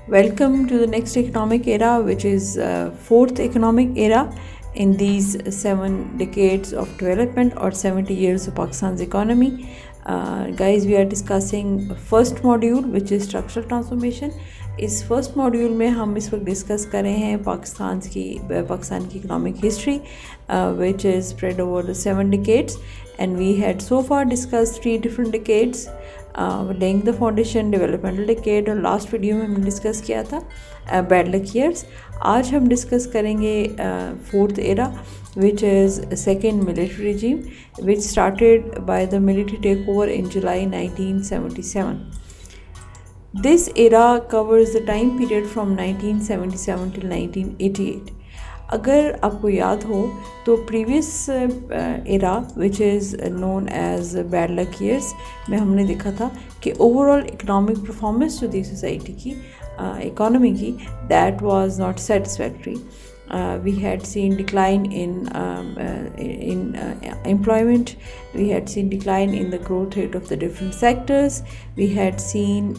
Welcome to the next economic era, which is fourth economic era in these 7 decades of development or 70 years of Pakistan's economy. Guys, we are discussing first module, which is structural transformation. इस first module में हम इस वक्त discuss कर रहे हैं पाकिस्तान की economic history which is spread over the 7 decades, and we had so far discussed 3 different decades, laying the foundation, developmental decade, और लास्ट वीडियो में हमने डिस्कस किया था बैड लक ईयर्स. आज हम डिस्कस करेंगे fourth era which is second military regime, which started by the military takeover in July 1977. This era covers the time period from 1977 till 1988. अगर आपको याद हो तो previous era which is known as bad luck years में हमने देखा था कि ओवरऑल इकोनॉमिक परफॉर्मेंस जो थी सोसाइटी की इकोनॉमी की, that was not satisfactory. We had seen decline in employment. We had seen decline in the growth rate of the different sectors. We had seen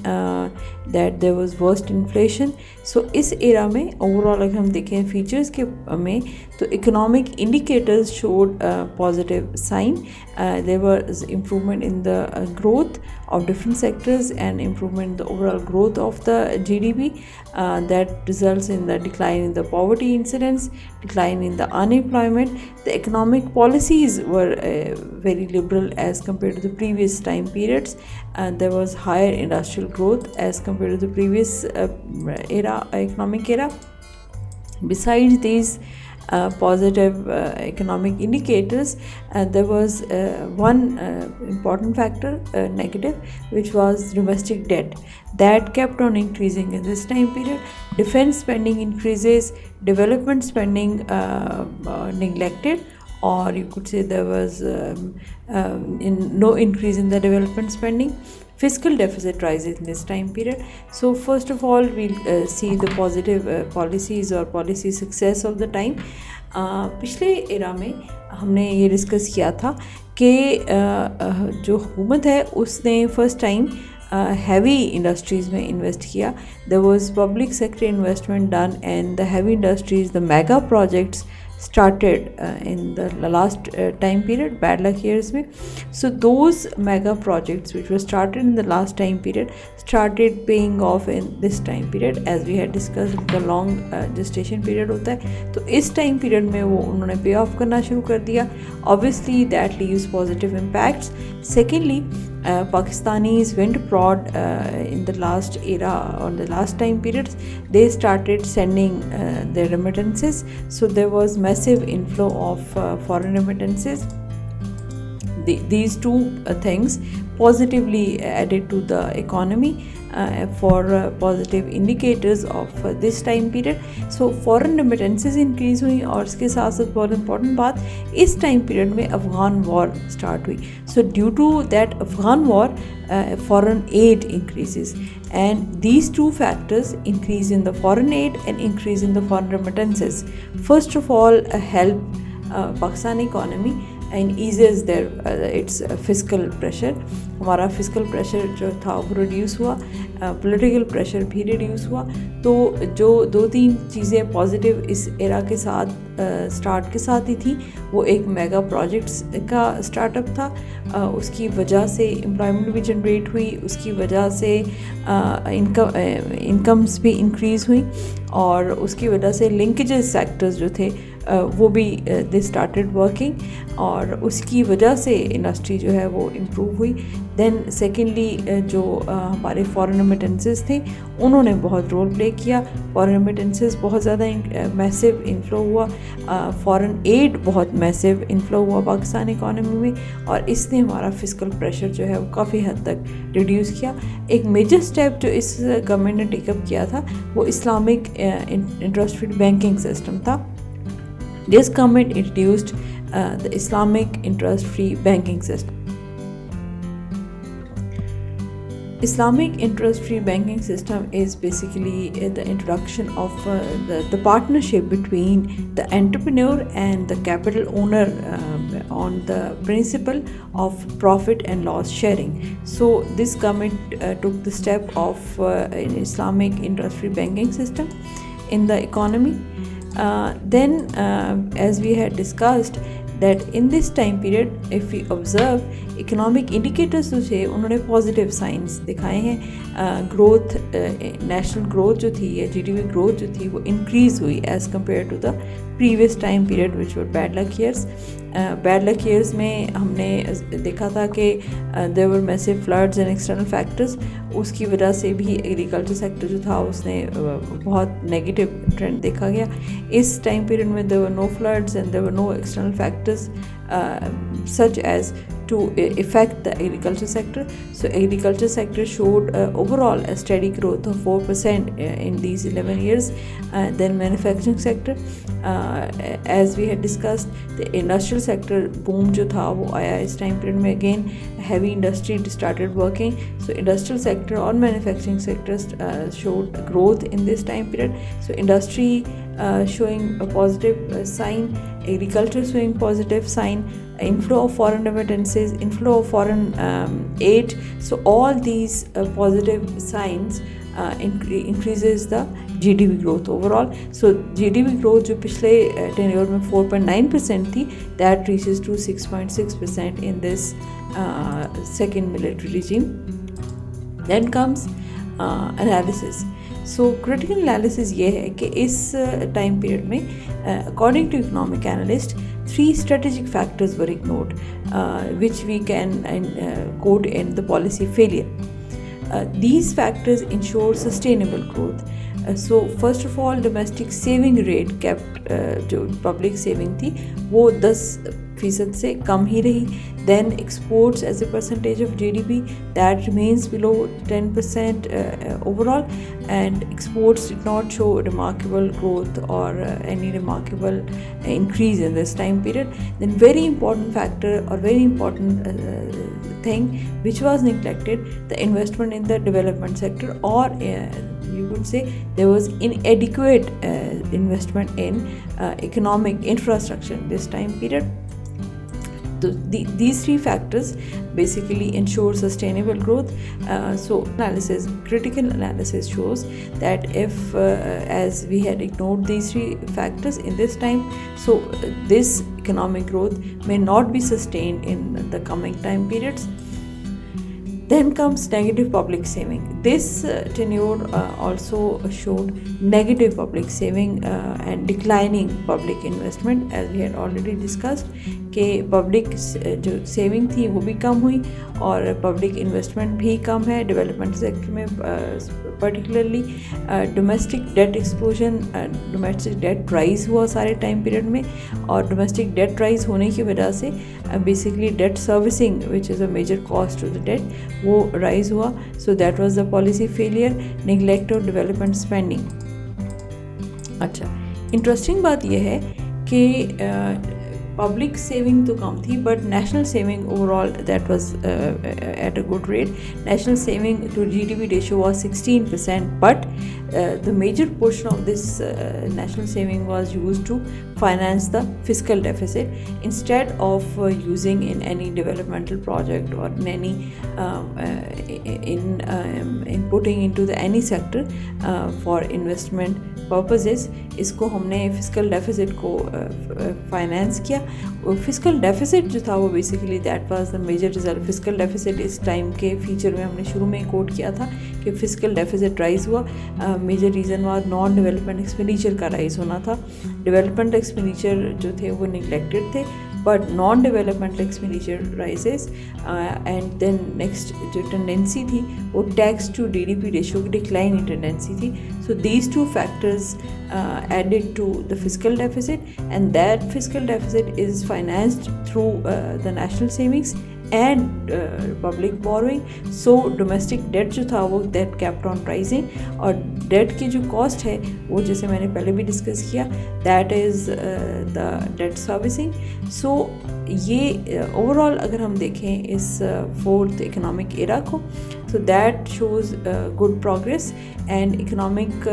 that there was worst inflation. So इस era में overall अगर हम देखें features के में तो economic indicators showed positive sign. There was improvement in the growth of different sectors and improvement in the overall growth of the GDP. That results in the decline in the poverty incidence, decline in the unemployment. The economic policies were very liberal as compared to the previous time periods, and there was higher industrial growth as compared to the previous economic era. Besides these positive economic indicators, there was one important factor, negative, which was domestic debt. That kept on increasing in this time period. Defense spending increases, development spending neglected, or you could say there was no increase in the development spending. Fiscal deficit rises in this time period. So first of all, we'll see the positive policies or policy success of the time. पिछले era में हमने ये discuss किया था कि जो हुकूमत है उसने फर्स्ट टाइम हैवी इंडस्ट्रीज़ में इन्वेस्ट किया. There was public sector investment done and the heavy industries, the mega projects started in the last time period, bad luck years mein. So those mega projects which were started in the last time period started paying off in this time period. As we had discussed, the long gestation period hota hai, to is time period mein wo unhone pay off karna shuru kar diya. Obviously that leaves positive impacts. Secondly, Pakistanis went abroad in the last era or the last time periods. They started sending their remittances, so there was massive inflow of foreign remittances. These two things positively added to the economy for positive indicators of this time period. So foreign remittances increase हुई, और इसके साथ साथ बहुत important बात, इस time period में Afghan war start हुई. So due to that Afghan war, foreign aid increases, and these two factors, increase in the foreign aid and increase in the foreign remittances, first of all help Pakistan economy and eases their its fiscal pressure. हमारा fiscal pressure जो था वो reduce हुआ, political pressure भी reduce हुआ. तो जो 2-3 चीज़ें positive इस era के साथ start के साथ ही थी, वो एक mega projects का startup था. उसकी वजह से employment भी generate हुई, उसकी वजह से incomes भी increase हुई, और उसकी वजह से linkages sectors जो थे वो भी दे स्टार्टेड वर्किंग, और उसकी वजह से इंडस्ट्री जो है वो इम्प्रूव हुई. देन सेकेंडली जो हमारे फॉरेन रेमिटेंसेस थे उन्होंने बहुत रोल प्ले किया. फॉरेन रेमिटेंसेस बहुत ज़्यादा मैसिव इनफ्लो हुआ, फॉरेन एड बहुत मैसिव इनफ्लो हुआ पाकिस्तान इकॉनमी में, और इसने हमारा फिस्कल प्रेशर जो है वो काफ़ी हद तक रिड्यूस किया. एक मेजर स्टेप जो इस गवर्नमेंट ने टेकअप किया था वो Islamic interest free banking system था. This government introduced the Islamic interest-free banking system. Islamic interest-free banking system is basically the introduction of the partnership between the entrepreneur and the capital owner on the principle of profit and loss sharing. So this government took the step of an Islamic interest-free banking system in the economy. Then, as we had discussed, that in this time period, if we observe, economic indicators जो थे उन्होंने positive science दिखाए हैं. Growth, national growth जो थी या GDP growth जो थी वो इंक्रीज़ हुई as compare to the previous time period which were bad luck years. Bad luck years में हमने देखा था कि there were massive floods and external factors. उसकी वजह से भी एग्रीकल्चर सेक्टर जो था उसने बहुत नेगेटिव ट्रेंड देखा गया. इस टाइम पीरियड में there were no floods and there were no external factors such as to affect the agriculture sector. So agriculture sector showed overall a steady growth of 4% in these 11 years. Then manufacturing sector, as we had discussed, the industrial sector boom जो था वो आया इस time period में. Again heavy industry started working, so industrial sector और manufacturing sectors showed growth in this time period. So industry showing a positive sign, agriculture showing positive sign, inflow of foreign remittances, inflow of foreign aid. So all these positive signs increases the GDP growth overall. So GDP growth जो पिछले tenure में 4.9% थी, that reaches to 6.6% in this second military regime. Then comes analysis. So critical analysis ये है कि इस time period में according to economic analyst 3 strategic factors were ignored, which we can quote in the policy failure. These factors ensure sustainable growth. So first of all, domestic saving rate kept जो public saving थी वो 10% से कम ही रही. Then exports as a percentage of GDP, that remains below 10% overall, and exports did not show remarkable growth or any remarkable increase in this time period. Then very important factor or very important thing which was neglected, the investment in the development sector, or you could say there was inadequate investment in economic infrastructure in this time period. So these 3 factors basically ensure sustainable growth. So critical analysis shows that if as we had ignored these 3 factors in this time, so this economic growth may not be sustained in the coming time periods. Then comes negative public saving. This tenure also showed negative public saving and declining public investment, as we had already discussed कि public जो saving थी वो भी कम हुई और public investment भी कम है डेवलपमेंट सेक्टर में. Particularly domestic debt explosion, domestic debt rise हुआ सारे टाइम पीरियड में, और डोमेस्टिक डेट राइज होने की वजह से basically debt servicing which is a major cost to the debt वो राइज हुआ. So that was the policy failure, neglect of development spending. अच्छा, इंटरेस्टिंग बात यह है कि पब्लिक सेविंग तो कम थी but national saving overall that was at a good rate. National saving to GDP ratio was 16%, but the major portion of this national saving was used to finance the fiscal deficit instead of using in any developmental project or in any in putting into the any sector for investment purposes. इसको हमने physical deficit को finance किया. Physical deficit जो था वो basically that was the major result. Physical deficit इस time के feature में हमने शुरू में कोट किया था कि फिजिकल डेफिसिट राइज हुआ. Major reason was non development expenditure का राइज होना था. डेवलपमेंट एक्सपेंडिचर जो थे वो निगलेक्टेड थे, but non-developmental expenditure rises. And then next जो टेंडेंसी थी वो टैक्स टू डीडीपी रेशियो की डिक्लाइन की टेंडेंसी थी. So these 2 factors added to the fiscal deficit, and that fiscal deficit is financed through the national savings and public borrowing. So domestic debt जो था वो that kept on rising, और debt की जो cost है वो जैसे मैंने पहले भी डिस्कस किया, that is the debt servicing. So ये ओवरऑल अगर हम देखें इस फोर्थ इकोनॉमिक एरा को, तो that shows good progress. And economic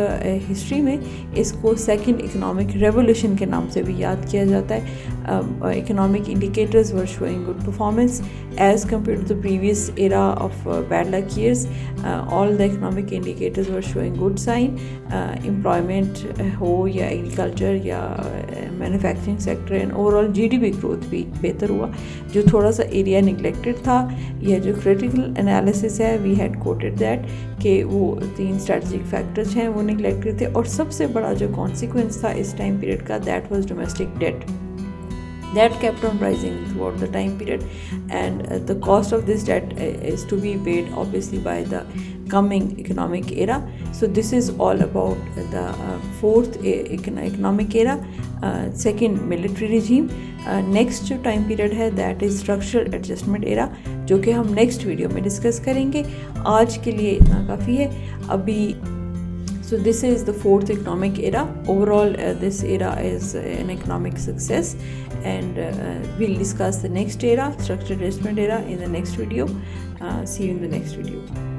history में इसको सेकंड इकोनॉमिक रेवोल्यूशन के नाम से भी याद किया जाता है। Economic indicators were showing good performance as compare to the previous era of bad luck years. All the economic indicators were showing good sign. Employment हो या एग्रीकल्चर या manufacturing sector and overall GDP growth भी बेहतर हुआ। जो थोड़ा सा area neglected था या जो क्रिटिकल एनालिसिस है, वी हैड कोटेड दैट कि वो 3 स्ट्रेटजिक फैक्टर्स हैं वो निगलेक्टेड थे। और सबसे बड़ा जो कॉन्सिक्वेंस था इस टाइम पीरियड का, that was domestic debt that kept on rising throughout the time period, and the cost of this debt is to be paid obviously by the coming economic era. So this is all about the fourth economic era, second military regime. Next जो time period है that is structural adjustment era, जो कि हम next video में discuss करेंगे। आज के लिए इतना काफ़ी है अभी। So this is the fourth economic era. Overall, this era is an economic success, and we'll discuss the next era, structured adjustment era, in the next video. See you in the next video.